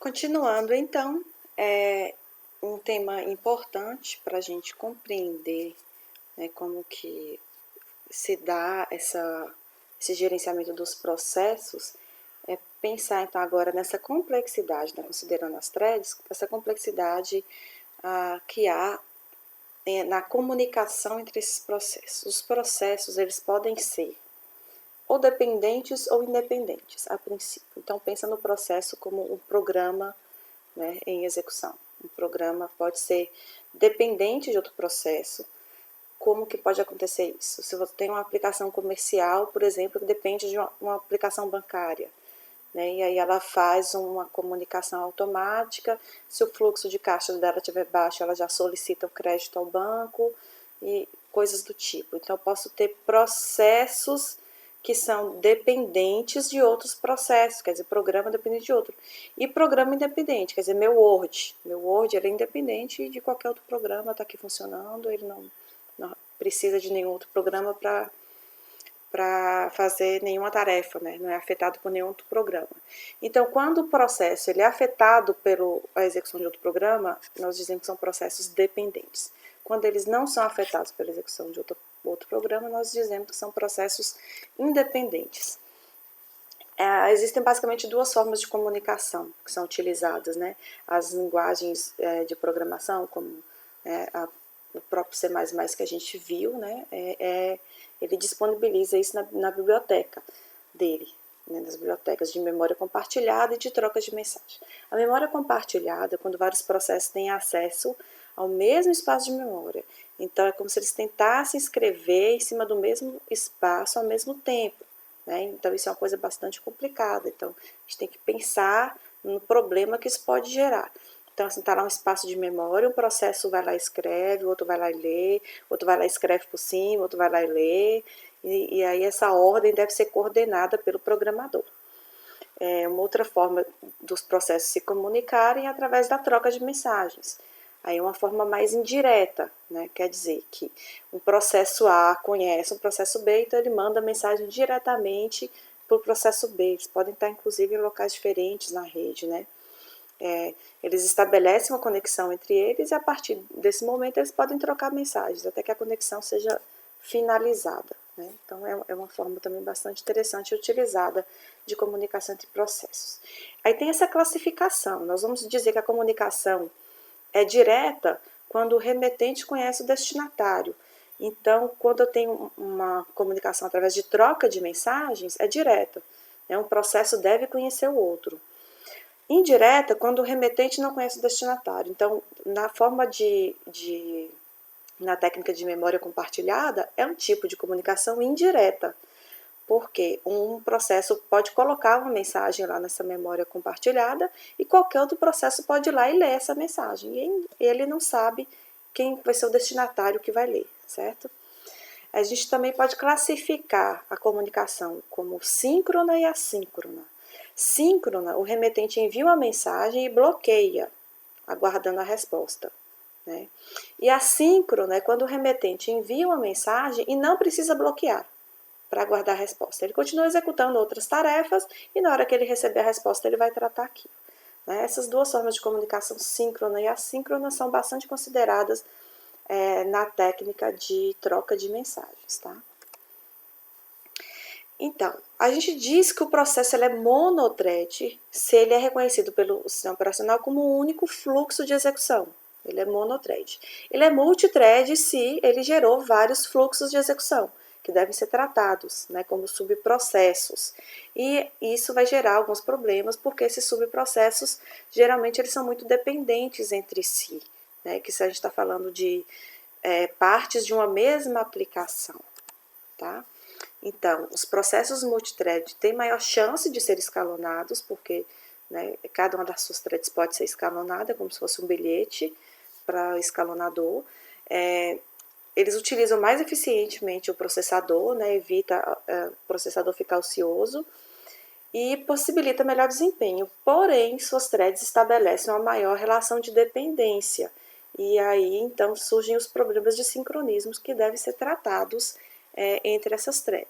Continuando, então, é um tema importante para a gente compreender, né, como que se dá esse gerenciamento dos processos, é pensar, então, agora nessa complexidade, né, considerando as threads, essa complexidade que há na comunicação entre esses processos. Os processos, eles podem ser ou dependentes ou independentes, a princípio. Então, pensa no processo como um programa, né, em execução. Um programa pode ser dependente de outro processo. Como que pode acontecer isso? Se você tem uma aplicação comercial, por exemplo, que depende de uma aplicação bancária, né, e aí ela faz uma comunicação automática, se o fluxo de caixa dela estiver baixo, ela já solicita o crédito ao banco e coisas do tipo. Então, eu posso ter processos que são dependentes de outros processos, quer dizer, programa dependente de outro. E programa independente, quer dizer, meu Word ele é independente de qualquer outro programa, está aqui funcionando, ele não precisa de nenhum outro programa para fazer nenhuma tarefa, né? Não é afetado por nenhum outro programa. Então, quando o processo ele é afetado pela execução de outro programa, nós dizemos que são processos dependentes. Quando eles não são afetados pela execução de outro programa, nós dizemos que são processos independentes. Existem basicamente duas formas de comunicação que são utilizadas, né? As linguagens de programação, como o próprio C++ que a gente viu, né? Ele disponibiliza isso na biblioteca dele, né? Nas bibliotecas de memória compartilhada e de troca de mensagem. A memória compartilhada, quando vários processos têm acesso ao mesmo espaço de memória. Então, é como se eles tentassem escrever em cima do mesmo espaço ao mesmo tempo, né? Então, isso é uma coisa bastante complicada. Então, a gente tem que pensar no problema que isso pode gerar. Então, assim, está lá um espaço de memória, um processo vai lá e escreve, o outro vai lá e lê, outro vai lá e escreve por cima, outro vai lá e lê, e aí essa ordem deve ser coordenada pelo programador. Uma outra forma dos processos se comunicarem é através da troca de mensagens. Aí é uma forma mais indireta, né? Quer dizer que um processo A conhece um processo B, então ele manda a mensagem diretamente para o processo B. Eles podem estar, inclusive, em locais diferentes na rede, né? Eles estabelecem uma conexão entre eles e a partir desse momento eles podem trocar mensagens, até que a conexão seja finalizada, né? Então é uma forma também bastante interessante e utilizada de comunicação entre processos. Aí tem essa classificação, nós vamos dizer que a comunicação é direta quando o remetente conhece o destinatário. Então, quando eu tenho uma comunicação através de troca de mensagens, é direta, né? Um processo deve conhecer o outro. Indireta, quando o remetente não conhece o destinatário. Então, na técnica de memória compartilhada, é um tipo de comunicação indireta, porque um processo pode colocar uma mensagem lá nessa memória compartilhada e qualquer outro processo pode ir lá e ler essa mensagem. E ele não sabe quem vai ser o destinatário que vai ler, certo? A gente também pode classificar a comunicação como síncrona e assíncrona. Síncrona, o remetente envia uma mensagem e bloqueia, aguardando a resposta, né? E assíncrona é quando o remetente envia uma mensagem e não precisa bloquear para aguardar a resposta. Ele continua executando outras tarefas e na hora que ele receber a resposta ele vai tratar aquilo, né? Essas duas formas de comunicação, síncrona e assíncrona, são bastante consideradas na técnica de troca de mensagens, tá? Então, a gente diz que o processo é monothread se ele é reconhecido pelo sistema operacional como um único fluxo de execução. Ele é monothread. Ele é multithread se ele gerou vários fluxos de execução, que devem ser tratados, né, como subprocessos. E isso vai gerar alguns problemas, porque esses subprocessos, geralmente, eles são muito dependentes entre si, né, que se a gente está falando de partes de uma mesma aplicação, tá? Então, os processos multithread têm maior chance de ser escalonados, porque, né, cada uma das suas threads pode ser escalonada, como se fosse um bilhete para escalonador. Eles utilizam mais eficientemente o processador, né, evita o processador ficar ocioso e possibilita melhor desempenho. Porém, suas threads estabelecem uma maior relação de dependência. E aí, então, surgem os problemas de sincronismos que devem ser tratados entre essas threads.